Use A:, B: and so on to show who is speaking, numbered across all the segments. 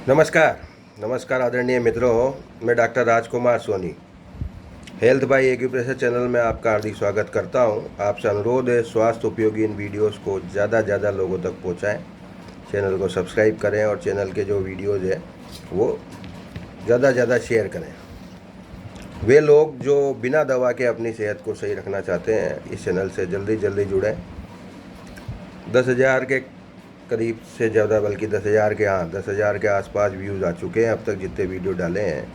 A: नमस्कार नमस्कार आदरणीय मित्रों, मैं doctor Rajkumar Soni health by acupressure channel में आपका हार्दिक स्वागत करता हूं। आपसे अनुरोध है, स्वास्थ्य उपयोगी इन वीडियोस को ज़्यादा लोगों तक पहुंचाएं। चैनल को सब्सक्राइब करें और चैनल के जो वीडियोस है वो ज़्यादा शेयर करें। वे लोग जो बिना दवा के अपनी सेहत को सही रखना चाहते हैं, इस चैनल से जल्दी जुड़ें। 10,000 के करीब से ज़्यादा, बल्कि 10,000 के आसपास व्यूज़ आ चुके हैं अब तक जितने वीडियो डाले हैं।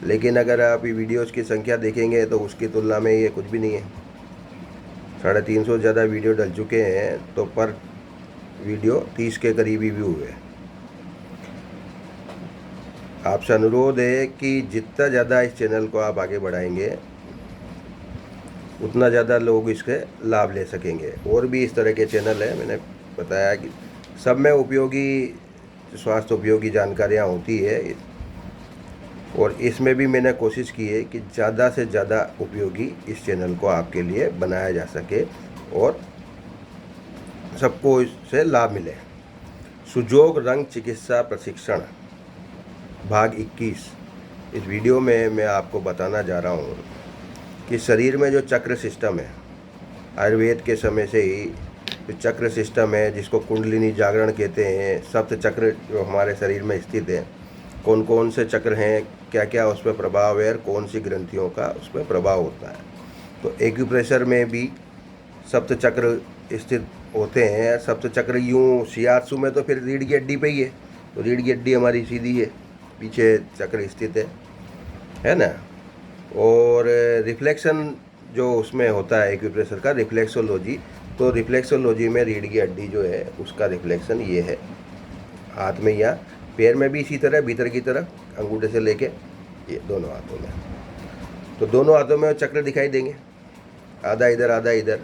A: लेकिन अगर आप ये वीडियोज़ की संख्या देखेंगे तो उसकी तुलना में ये कुछ भी नहीं है। 350 से ज़्यादा वीडियो डल चुके हैं, तो पर वीडियो 30 के करीब ही व्यू हुए। आपसे अनुरोध है कि जितना ज़्यादा इस चैनल को आप आगे बढ़ाएंगे उतना ज़्यादा लोग इसके लाभ ले सकेंगे। और भी इस तरह के चैनल है, मैंने बताया कि सब में स्वास्थ्य उपयोगी जानकारियाँ होती है, और इसमें भी मैंने कोशिश की है कि ज़्यादा से ज़्यादा उपयोगी इस चैनल को आपके लिए बनाया जा सके और सबको इससे लाभ मिले। सुजोग रंग चिकित्सा प्रशिक्षण भाग 21। इस वीडियो में मैं आपको बताना जा रहा हूँ कि शरीर में जो चक्र सिस्टम है, आयुर्वेद के समय से ही जो चक्र सिस्टम है, जिसको कुंडलिनी जागरण कहते हैं, सप्त चक्र जो हमारे शरीर में स्थित है, कौन कौन से चक्र हैं, क्या क्या उस पर प्रभाव है और कौन सी ग्रंथियों का उस पर प्रभाव होता है। तो एक्यूप्रेशर में भी सप्त चक्र स्थित होते हैं। सप्त चक्र यूँ शियात्सु में तो फिर रीढ़ की हड्डी पे ही है, तो रीढ़ की हड्डी हमारी सीधी है, पीछे चक्र स्थित है ना। और रिफ्लेक्शन जो उसमें होता है एक्यूप्रेशर का, रिफ्लेक्सोलॉजी, तो रिफ्लेक्सोलॉजी में रीढ़ की हड्डी जो है उसका रिफ्लेक्शन ये है, हाथ में या पैर में भी इसी तरह, भीतर की तरफ अंगूठे से लेके ये दोनों हाथों में, तो दोनों हाथों में चक्र दिखाई देंगे, आधा इधर आधा इधर।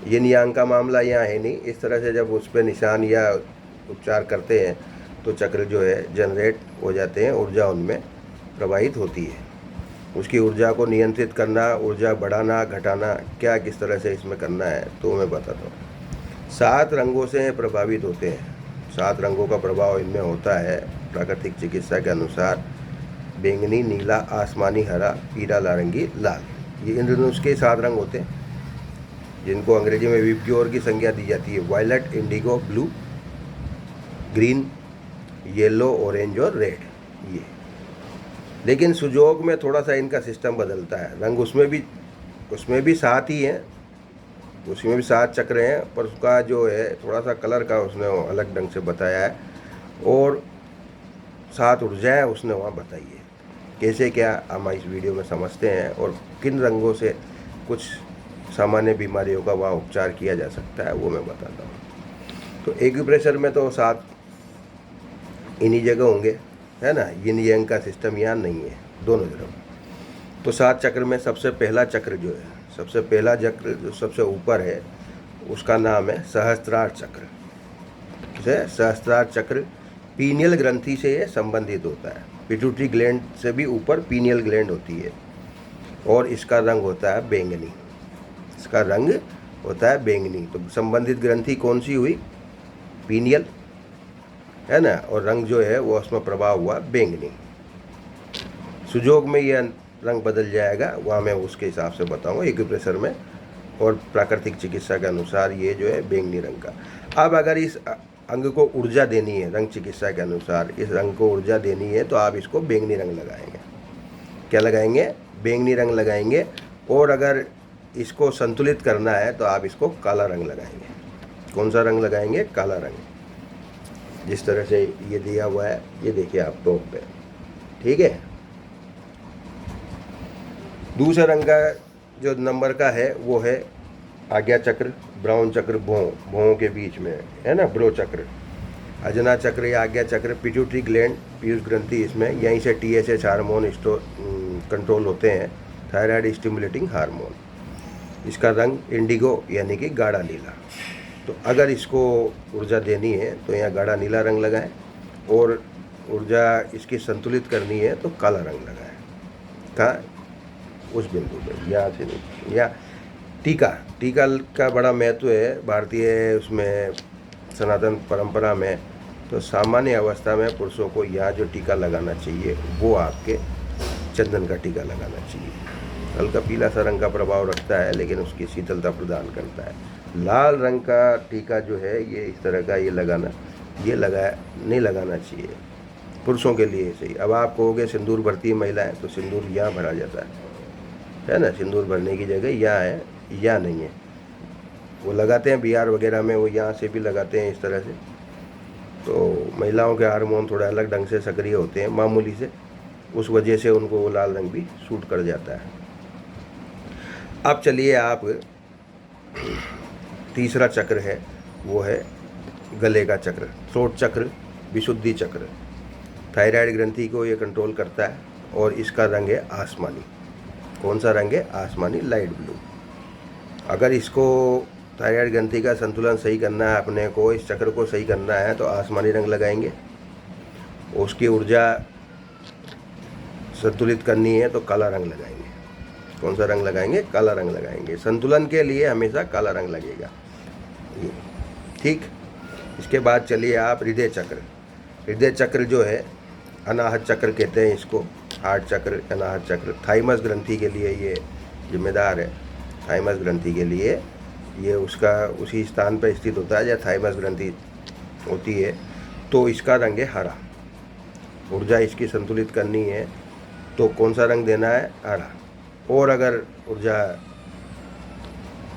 A: ये नियांग का मामला यहाँ है नहीं। इस तरह से जब उस पर निशान या उपचार करते हैं तो चक्र जो है जनरेट हो जाते हैं, ऊर्जा उनमें प्रवाहित होती है। उसकी ऊर्जा को नियंत्रित करना, ऊर्जा बढ़ाना घटाना, क्या किस तरह से इसमें करना है तो मैं बताता हूँ। 7 रंगों से प्रभावित होते हैं। 7 रंगों का प्रभाव इनमें होता है प्राकृतिक चिकित्सा के अनुसार: बैंगनी, नीला, आसमानी, हरा, पीला, नारंगी, लाल। ये इन उसके 7 रंग होते हैं, जिनको अंग्रेजी में विबग्योर की संज्ञा दी जाती है: violet, indigo, blue, green, yellow, orange और रेड। ये लेकिन सुजोग में थोड़ा सा इनका सिस्टम बदलता है। रंग उसमें भी 7 ही हैं, उसमें भी 7 चक्र हैं, पर उसका जो है थोड़ा सा कलर का उसने अलग ढंग से बताया है, और 7 ऊर्जाएँ उसने वहाँ बताई है। कैसे क्या हम इस वीडियो में समझते हैं, और किन रंगों से कुछ सामान्य बीमारियों का वहाँ उपचार किया जा सकता है वो मैं बताता हूँ। तो एक्यूप्रेशर में तो 7 इन्हीं जगह होंगे, है ना। यिन यांग का सिस्टम यहाँ नहीं है, दोनों तरफ। तो 7 चक्र में सबसे पहला चक्र जो है, सबसे पहला चक्र जो सबसे ऊपर है, उसका नाम है सहस्त्रार चक्र। सहस्त्रार चक्र पीनियल ग्रंथि से ये संबंधित होता है। पिट्यूटरी ग्लैंड से भी ऊपर पीनियल ग्लैंड होती है, और इसका रंग होता है बैंगनी। इसका रंग होता है बैंगनी। तो संबंधित ग्रंथि कौन सी हुई? पीनियल, है ना, और रंग जो है वो उसमें प्रभाव हुआ बैंगनी। सुजोग में यह रंग बदल जाएगा, वहाँ मैं उसके हिसाब से बताऊँगा एक्यूप्रेशर में, और प्राकृतिक चिकित्सा के अनुसार ये जो है बैंगनी रंग का। अब अगर इस अंग को ऊर्जा देनी है, रंग चिकित्सा के अनुसार इस रंग को ऊर्जा देनी है, तो आप इसको बैंगनी रंग लगाएंगे। क्या लगाएंगे? बैंगनी रंग लगाएंगे। और अगर इसको संतुलित करना है तो आप इसको काला रंग लगाएंगे। कौन सा रंग लगाएंगे? काला रंग। जिस तरह से ये दिया हुआ है, ये देखिए आप टॉप पे, ठीक है। दूसरा रंग का जो नंबर का है वो है आज्ञा चक्र, ब्राउन चक्र, भौं के बीच में है ना, ब्रो चक्र, अजना चक्र या आज्ञा चक्र, पिट्यूटरी ग्लैंड, पीयूष ग्रंथि, इसमें यहीं से TSH हार्मोन कंट्रोल होते हैं, थायराइड स्टिमुलेटिंग हार्मोन। इसका रंग इंडिगो यानी कि गाढ़ा नीला। तो अगर इसको ऊर्जा देनी है तो यहाँ गाढ़ा नीला रंग लगाएं, और ऊर्जा इसकी संतुलित करनी है तो काला रंग लगाएं। कहाँ? उस बिंदु पे, यहाँ से नहीं। या टीका का बड़ा महत्व है भारतीय उसमें सनातन परंपरा में। तो सामान्य अवस्था में पुरुषों को यहाँ जो टीका लगाना चाहिए वो आपके चंदन का टीका लगाना चाहिए। हल्का पीला सा रंग का प्रभाव रखता है लेकिन उसकी शीतलता प्रदान करता है। लाल रंग का टीका जो है ये इस तरह का ये नहीं लगाना चाहिए पुरुषों के लिए सही। अब आप कहोगे सिंदूर भरती है महिलाएं, तो सिंदूर यहाँ भरा जाता है ना। सिंदूर भरने की जगह यहाँ है, यहाँ नहीं है। वो लगाते हैं बिहार वगैरह में, वो यहाँ से भी लगाते हैं इस तरह से। तो महिलाओं के हार्मोन थोड़ा अलग ढंग से सक्रिय होते हैं मामूली से, उस वजह से उनको वो लाल रंग भी सूट कर जाता है। अब चलिए आप तीसरा चक्र है वो है गले का चक्र, थ्रोट चक्र, विशुद्धि चक्र। थायराइड ग्रंथि को ये कंट्रोल करता है और इसका रंग है आसमानी। कौन सा रंग है? आसमानी, लाइट ब्लू। अगर इसको थायराइड ग्रंथि का संतुलन सही करना है अपने को, इस चक्र को सही करना है तो आसमानी रंग लगाएंगे। उसकी ऊर्जा संतुलित करनी है तो काला रंग लगाएंगे। कौन सा रंग लगाएंगे? काला रंग लगाएंगे। संतुलन के लिए हमेशा काला रंग लगेगा, ठीक। इसके बाद चलिए आप हृदय चक्र। हृदय चक्र जो है अनाहत चक्र कहते हैं इसको, हार्ट चक्र, अनाहत चक्र। थाइमस ग्रंथि के लिए ये जिम्मेदार है। थाइमस ग्रंथि के लिए ये उसका उसी स्थान पर स्थित होता है जहाँ थाइमस ग्रंथि होती है। तो इसका रंग है हरा। ऊर्जा इसकी संतुलित करनी है तो कौन सा रंग देना है? हरा। और अगर ऊर्जा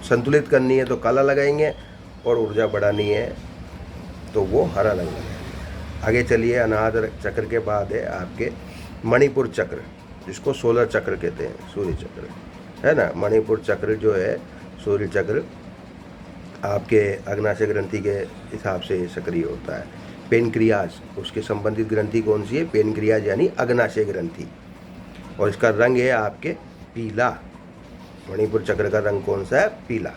A: संतुलित करनी है तो काला लगाएंगे, और ऊर्जा बढ़ानी है तो वो हरा रंग लगाएंगे। आगे चलिए, अनाहत चक्र के बाद है आपके मणिपुर चक्र, जिसको सोलर चक्र कहते हैं, सूर्य चक्र है ना। मणिपुर चक्र जो है, सूर्य चक्र, आपके अग्नाशय ग्रंथि के हिसाब से सक्रिय होता है। पेनक्रियाज, उसके संबंधित ग्रंथि कौन सी है? पेनक्रियाज यानी अग्नाशय ग्रंथि, और इसका रंग है आपके पीला। मणिपुर चक्र का रंग कौन सा है? पीला।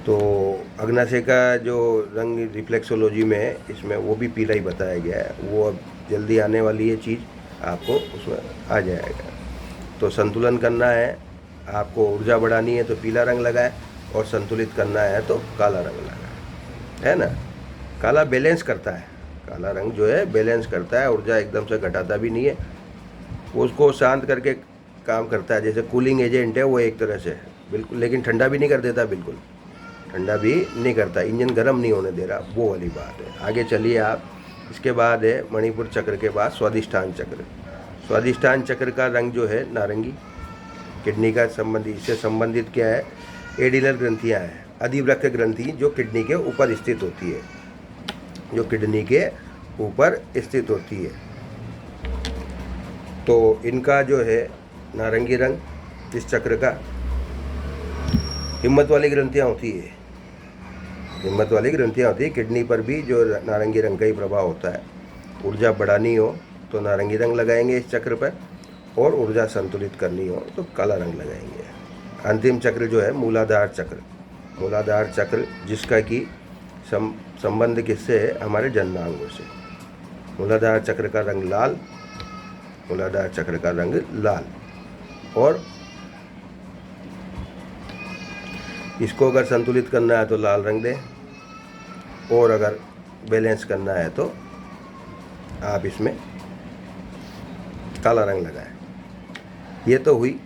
A: तो अग्नाशय का जो रंग रिफ्लेक्सोलॉजी में है, इसमें वो भी पीला ही बताया गया है। वो अब जल्दी आने वाली है चीज़, आपको उसमें आ जाएगा। तो संतुलन करना है, आपको ऊर्जा बढ़ानी है तो पीला रंग लगाए, और संतुलित करना है तो काला रंग लगाए, है ना। काला बैलेंस करता है, काला रंग जो है बैलेंस करता है, ऊर्जा एकदम से घटाता भी नहीं है, वो उसको शांत करके काम करता है। जैसे कूलिंग एजेंट है वो एक तरह से, बिल्कुल, लेकिन ठंडा भी नहीं कर देता, बिल्कुल ठंडा भी नहीं करता, इंजन गर्म नहीं होने दे रहा, वो वाली बात है। आगे चलिए आप, इसके बाद है मणिपुर चक्र के बाद स्वादिष्ठान चक्र। स्वादिष्ठान चक्र का रंग जो है नारंगी। किडनी का संबंधित, इससे संबंधित क्या है? एडिनल ग्रंथियाँ हैं, अधिवृक्क ग्रंथि, जो किडनी के ऊपर स्थित होती है, जो किडनी के ऊपर स्थित होती है। तो इनका जो है नारंगी रंग, इस चक्र का। हिम्मत वाली ग्रंथियाँ होती है, हिम्मत वाली ग्रंथियाँ होती है किडनी पर भी, जो नारंगी रंग का ही प्रभाव होता है। ऊर्जा बढ़ानी हो तो नारंगी रंग लगाएंगे इस चक्र पर, और ऊर्जा संतुलित करनी हो तो काला रंग लगाएंगे। अंतिम चक्र जो है मूलाधार चक्र। मूलाधार चक्र जिसका कि संबंध किससे है? हमारे जननांगों से। मूलाधार चक्र का रंग लाल, मूलाधार चक्र का रंग लाल। और इसको अगर संतुलित करना है तो लाल रंग दें, और अगर बैलेंस करना है तो आप इसमें काला रंग लगाएं। ये तो हुई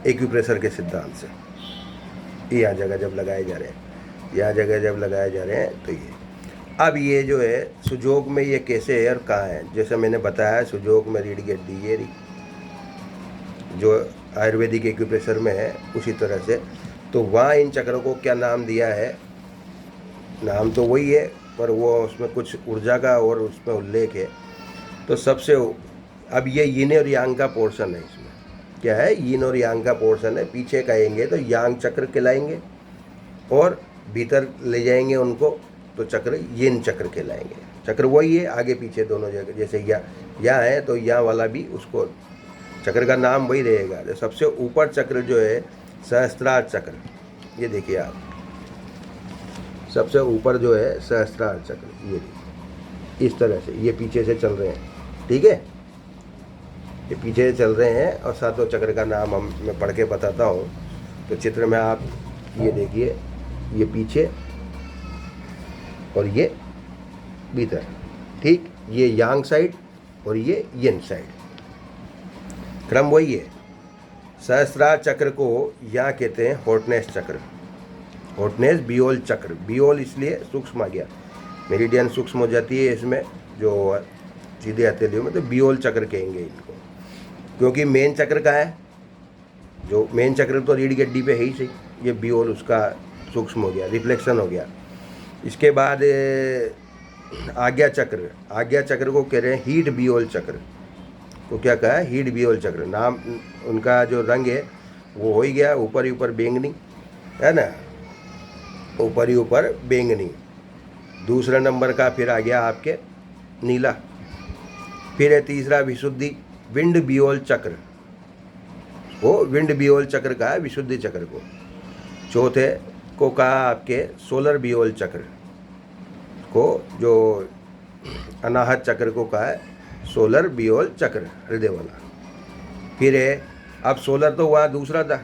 A: एक्यूप्रेशर के सिद्धांत से। यहाँ जगह जब लगाए जा रहे हैं, यहाँ जगह जब लगाए जा रहे हैं तो ये। अब ये जो है सुजोग में ये कैसे है और कहाँ है? जैसे मैंने बताया, सुजोग में रीढ़ की हड्डी, ये जो आयुर्वेदिक एक्यूप्रेशर में है उसी तरह से। तो वहाँ इन चक्रों को क्या नाम दिया है? नाम तो वही है, पर वो उसमें कुछ ऊर्जा का और उसमें उल्लेख है। तो सबसे अब ये यिन और यांग का पोर्शन है। इसमें क्या है? यिन और यांग का पोर्शन है। पीछे कहेंगे तो यांग चक्र कहलाएंगे, और भीतर ले जाएंगे उनको तो चक्र यिन चक्र कहलाएंगे। चक्र वही है, आगे पीछे दोनों जगह। जैसे यहाँ है तो यहाँ वाला भी, उसको चक्र का नाम वही रहेगा। तो सबसे ऊपर चक्र जो है सहस्त्रार चक्र, ये देखिए आप, सबसे ऊपर जो है सहस्त्रार चक्र, ये इस तरह से ये पीछे से चल रहे हैं, ठीक है, ये पीछे से चल रहे हैं। और सातों चक्र का नाम मैं पढ़ के बताता हूँ। तो चित्र में आप ये देखिए, ये पीछे और ये भीतर, ठीक। ये यांग साइड और ये यिन साइड, क्रम वही है। सहस्त्रार चक्र को यहाँ कहते हैं हॉटनेस चक्र, हॉटनेस बियोल चक्र। बियोल इसलिए सूक्ष्म आ गया, मेरिडियन सूक्ष्म हो जाती है इसमें, जो सीधे हथेलियों में, तो बियोल चक्र कहेंगे इनको। क्योंकि मेन चक्र का है, जो मेन चक्र तो रीढ़ की हड्डी पे है ही सही, ये बियोल उसका सूक्ष्म हो गया, रिफ्लेक्शन हो गया। इसके बाद आज्ञा चक्र, आज्ञा चक्र को कह रहे हैं हीट बियोल चक्र। तो क्या कहा है, हीट बियोल चक्र। नाम उनका जो रंग है वो हो ही गया, ऊपर ही ऊपर बैंगनी है ना, ऊपर ही ऊपर बैंगनी। दूसरा नंबर का फिर आ गया आपके नीला। फिर है तीसरा विशुद्धि, विंड बियोल चक्र, वो विंड बियोल चक्र का है विशुद्धि चक्र को। चौथे को कहा आपके सोलर बियोल चक्र को, जो अनाहत चक्र को कहा है सोलर बियोल चक्र, हृदय वाला। फिर है, अब सोलर तो वहाँ दूसरा था,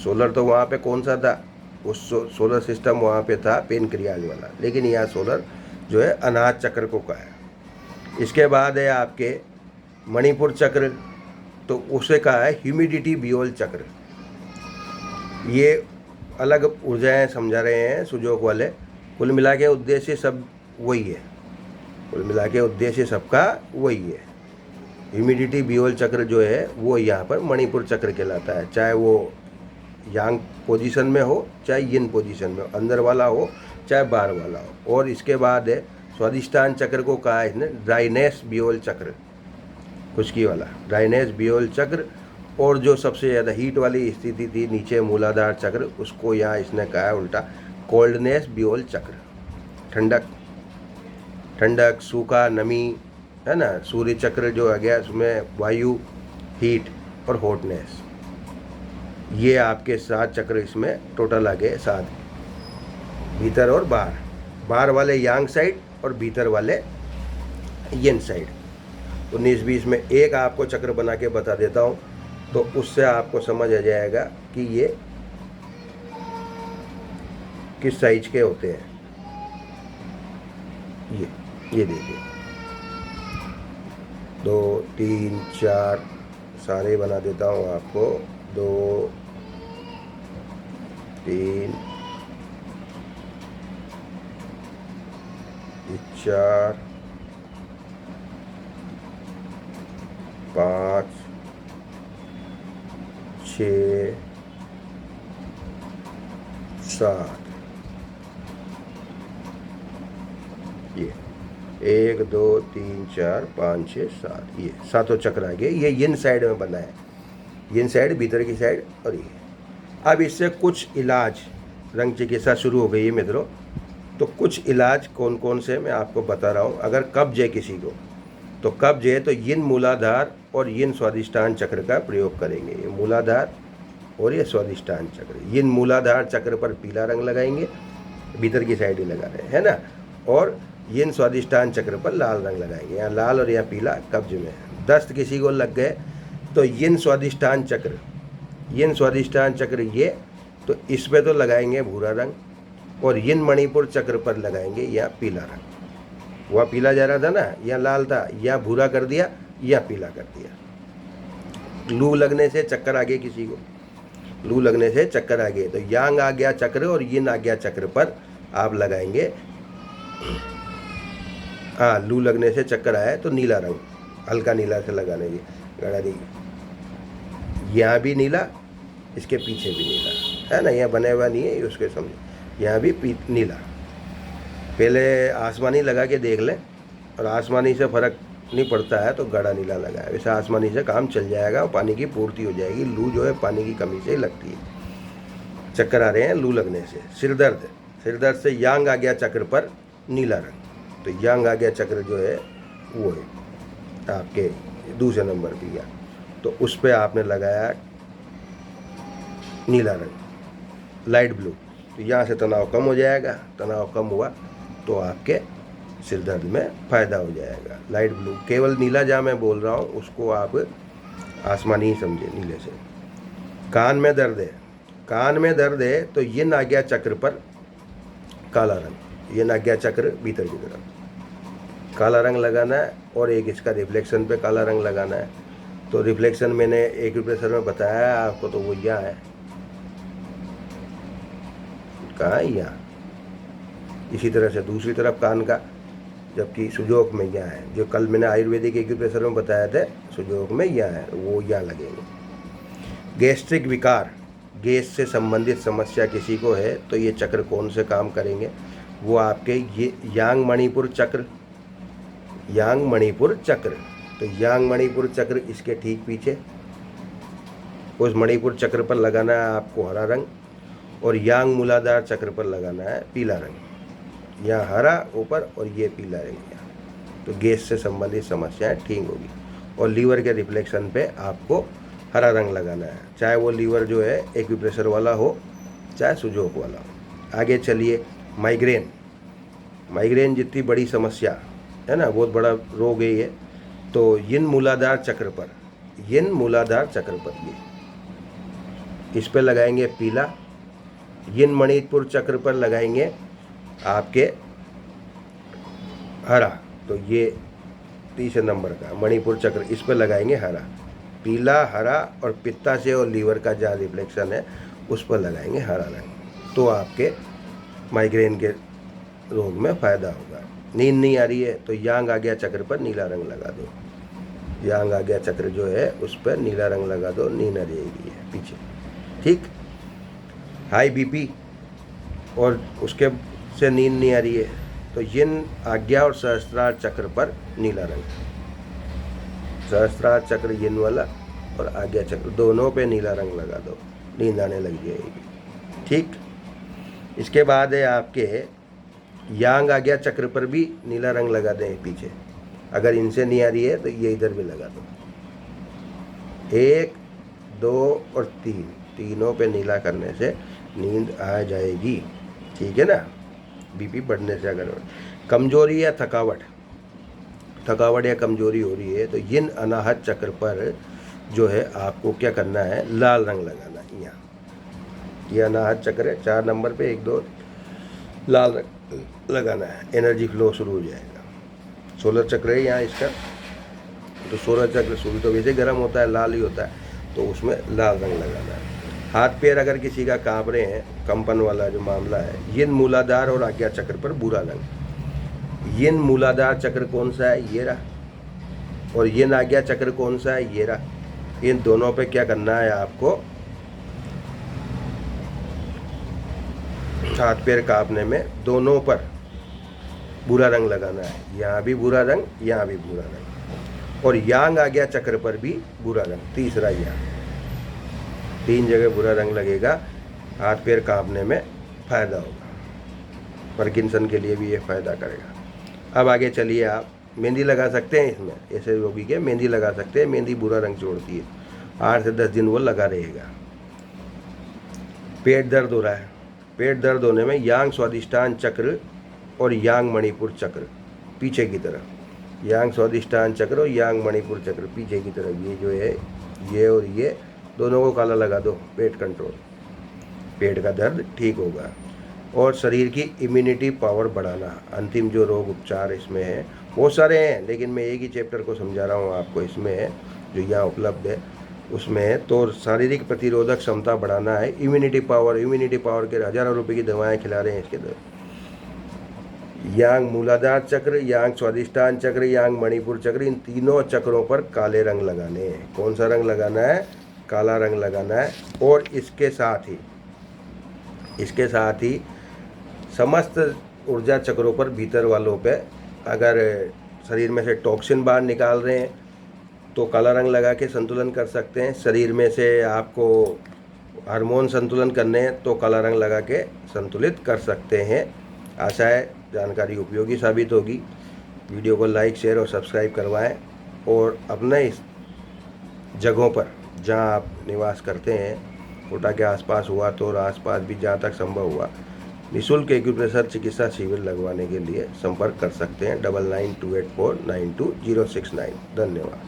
A: सोलर तो वहाँ पे कौन सा था, उस सोलर सिस्टम वहाँ पे था पेनक्रियाज वाला, लेकिन यहाँ सोलर जो है अनाहत चक्र को कहा है। इसके बाद है आपके मणिपुर चक्र, तो उसे कहा है ह्यूमिडिटी बियोल चक्र। ये अलग ऊर्जाएं समझा रहे हैं सुजोग वाले, कुल मिला के उद्देश्य सब वही है, कुल मिला के उद्देश्य सबका वही है। ह्यूमिडिटी बियोल चक्र जो है वो यहाँ पर मणिपुर चक्र कहलाता है, चाहे वो यांग पोजीशन में हो चाहे यिन पोजीशन में हो, अंदर वाला हो चाहे बाहर वाला हो। और इसके बाद है स्वादिष्टान चक्र को कहा है इसने ड्राइनेस बियोल चक्र, खुश्की वाला ड्राइनेस बियोल चक्र। और जो सबसे ज़्यादा हीट वाली स्थिति थी नीचे मूलाधार चक्र, उसको यहाँ इसने कहा है उल्टा कोल्डनेस बियोल चक्र। ठंडक, ठंडक, सूखा, नमी है ना। सूर्य चक्र जो आ गया उसमें वायु, हीट और हॉटनेस, ये आपके 7 चक्र इसमें टोटल आ गए 7, भीतर और बाहर। बाहर वाले यांग साइड और भीतर वाले यिन साइड। तो 19-20 में एक आपको चक्र बना के बता देता हूँ, तो उससे आपको समझ आ जाएगा कि ये किस साइज के होते हैं। ये देखिए 2 3 4 सारे बना देता हूँ आपको। 2 3 4 5 6 7, ये 1 2 3 4 5 6 7, ये 7 चक्र आ गए। ये यिन साइड में बना है, यिन साइड भीतर की साइड। और ये अब इससे कुछ इलाज, रंग चिकित्सा शुरू हो गई है मित्रों। तो कुछ इलाज कौन कौन से मैं आपको बता रहा हूँ। अगर कब्ज है किसी को, तो कब्ज है तो यिन मूलाधार और यिन स्वादिष्टान चक्र का प्रयोग करेंगे। ये मूलाधार और ये स्वादिष्टान चक्र, यिन मूलाधार चक्र पर पीला रंग लगाएंगे, भीतर की साइड ही लगा रहे हैं ना। और यिन स्वादिष्टान चक्र पर लाल रंग लगाएंगे, यहाँ लाल और यहाँ पीला कब्ज में। दस्त किसी को लग गए तो यिन स्वादिष्टान चक्र, यिन स्वादिष्टान चक्र ये, तो इस पे तो लगाएंगे भूरा रंग, और यिन मणिपुर चक्र पर लगाएंगे यहाँ पीला रंग। वह पीला जा रहा था ना, यहाँ लाल था, यहाँ भूरा कर दिया, यहाँ पीला कर दिया। लू लगने से चक्कर आ गए किसी को, लू लगने से चक्कर आ गए, तो यांग आ गया चक्र और यिन आ गया चक्र पर आप लगाएंगे। हाँ, लू लगने से चक्कर आया तो नीला रंग, हल्का नीला से लगाने की गड़ा दी। यहाँ भी नीला, इसके पीछे भी नीला है ना, यहाँ बने हुआ नहीं है उसके समझे, यहाँ भी नीला। पहले आसमानी लगा के देख लें, और आसमानी से फ़र्क नहीं पड़ता है तो गड़ा नीला लगाए। वैसे आसमानी से काम चल जाएगा, पानी की पूर्ति हो जाएगी। लू जो है पानी की कमी से ही लगती है। चक्कर आ रहे हैं लू लगने से। सिर दर्द, सिर दर्द से यांग आ गया चक्र पर नीला रंग, तो यांग आ गया चक्र जो है वो है आपके दूसरे नंबर पर गया, तो उस पर आपने लगाया नीला रंग, लाइट ब्लू। तो यहाँ से तनाव कम हो जाएगा, तनाव कम हुआ तो आपके सिर दर्द में फ़ायदा हो जाएगा। लाइट ब्लू, केवल नीला जहाँ मैं बोल रहा हूँ उसको आप आसमानी ही समझे नीले से। कान में दर्द है, कान में दर्द है तो यिन आ गया चक्र पर काला रंग, ये नाज्ञा चक्र भीतर की तरफ काला रंग लगाना है और एक इसका रिफ्लेक्शन पे काला रंग लगाना है। तो रिफ्लेक्शन मैंने एक्यूप्रेशर में बताया है आपको, तो वो यहाँ है, कहाँ है, यहाँ। इसी तरह से दूसरी तरफ कान का, जबकि सुजोग में यहाँ है, जो कल मैंने आयुर्वेदिक एक्यूप्रेशर में बताया था सुजोग में यहाँ है, वो यहाँ लगेंगे। गैस्ट्रिक विकार, गैस से संबंधित समस्या किसी को है तो ये चक्र कौन से काम करेंगे, वो आपके ये यांग मणिपुर चक्र, यांग मणिपुर चक्र। तो यांग मणिपुर चक्र इसके ठीक पीछे, उस मणिपुर चक्र पर लगाना है आपको हरा रंग, और यांग मूलाधार चक्र पर लगाना है पीला रंग। यहाँ हरा ऊपर और ये पीला रंग यहाँ। तो गैस से संबंधित समस्याएं ठीक होगी। और लीवर के रिफ्लेक्शन पे आपको हरा रंग लगाना है, चाहे वो लीवर जो है एक्यूप्रेशर वाला हो चाहे सुजोग वाला हो। आगे चलिए, माइग्रेन, माइग्रेन जितनी बड़ी समस्या है ना, बहुत बड़ा रोग है ये। तो यिन मूलाधार चक्र पर, यिन मूलाधार चक्र पर ये इस पे लगाएंगे पीला, यिन मणिपुर चक्र पर लगाएंगे आपके हरा। तो ये तीसरे नंबर का मणिपुर चक्र, इस पर लगाएंगे हरा, पीला हरा, और पित्ता से और लीवर का जहाँ रिफ्लेक्शन है उस पर लगाएंगे हरा रंग। तो आपके माइग्रेन के रोग में फ़ायदा होगा। नींद नहीं आ रही है तो यांग आज्ञा चक्र पर नीला रंग लगा दो, यांग आज्ञा चक्र जो है उस पर नीला रंग लगा दो, नींद आ रहेगी है पीछे, ठीक। हाई बीपी और उसके से नींद नहीं आ रही है तो यिन आज्ञा और सहस्त्रार चक्र पर नीला रंग, सहस्त्रार चक्र यिन वाला और आज्ञा चक्र दोनों पे नीला रंग लगा दो, नींद आने लग जाएगी, ठीक। इसके बाद है आपके यांग आज्ञा चक्र पर भी नीला रंग लगा दें पीछे। अगर इनसे नहीं आ रही है तो ये इधर भी लगा दो, 1 2 और 3, तीनों पे नीला करने से नींद आ जाएगी, ठीक है ना। बीपी बढ़ने से अगर कमजोरी या थकावट, थकावट या कमजोरी हो रही है तो यिन अनाहत चक्र पर जो है आपको क्या करना है, लाल रंग लगाना है। यहाँ ये अनाहत चक्र है 4 नंबर पे, 1 2 लाल रंग लगाना है, एनर्जी फ्लो शुरू हो जाएगा। 16 चक्र है यहाँ इसका, तो 16 चक्र सूर्य तो वैसे गर्म होता है, लाल ही होता है, तो उसमें लाल रंग लगाना है। हाथ पैर अगर किसी का काँप रहे हैं, कंपन वाला जो मामला है, यिन मूलाधार और आज्ञा चक्र पर भूरा रंग। यिन मूलाधार चक्र कौन सा है, ये रहा, और यिन आज्ञा चक्र कौन सा है, ये रहा। इन दोनों पे क्या करना है आपको, हाथ पैर कांपने में दोनों पर भूरा रंग लगाना है, यहाँ भी भूरा रंग, यहाँ भी भूरा रंग, और यांग आज्ञा चक्र पर भी भूरा रंग, तीसरा यहाँ 3 जगह भूरा रंग लगेगा। हाथ पैर कांपने में फ़ायदा होगा, पार्किंसन के लिए भी ये फ़ायदा करेगा। अब आगे चलिए, आप मेहंदी लगा सकते हैं इसमें, ऐसे रोगी के मेहंदी लगा सकते हैं, मेहंदी भूरा रंग छोड़ती है, 8 से 10 दिन वो लगा रहेगा। पेट दर्द हो रहा है, पेट दर्द होने में यांग स्वादिष्टान चक्र और यांग मणिपुर चक्र पीछे की तरफ, यांग स्वादिष्टान चक्र और यांग मणिपुर चक्र पीछे की तरफ, ये जो है ये और ये दोनों को काला लगा दो, पेट कंट्रोल, पेट का दर्द ठीक होगा। और शरीर की इम्यूनिटी पावर बढ़ाना, अंतिम जो रोग उपचार इसमें है, बहुत सारे हैं लेकिन मैं एक ही चैप्टर को समझा रहा हूँ आपको, इसमें जो यहाँ उपलब्ध है उसमें। तो शारीरिक प्रतिरोधक क्षमता बढ़ाना है, इम्यूनिटी पावर, इम्यूनिटी पावर के हज़ारों रुपए की दवाएं खिला रहे हैं इसके दर। यांग मूलाधार चक्र, यांग स्वादिष्टान चक्र, यांग मणिपुर चक्र, इन तीनों चक्रों पर काले रंग लगाने हैं। कौन सा रंग लगाना है, काला रंग लगाना है। और इसके साथ ही समस्त ऊर्जा चक्रों पर, भीतर वालों पे अगर शरीर में से टॉक्सिन बाहर निकाल रहे हैं तो काला रंग लगा के संतुलन कर सकते हैं। शरीर में से आपको हार्मोन संतुलन करने हैं तो काला रंग लगा के संतुलित कर सकते हैं। आशा है जानकारी उपयोगी साबित होगी। वीडियो को लाइक, शेयर और सब्सक्राइब करवाएं, और अपने इस जगहों पर जहां आप निवास करते हैं, कोटा के आसपास हुआ तो, और आसपास भी जहां तक संभव हुआ, निःशुल्क एक्यूप्रेशर चिकित्सा शिविर लगवाने के लिए संपर्क कर सकते हैं 9928492069। धन्यवाद।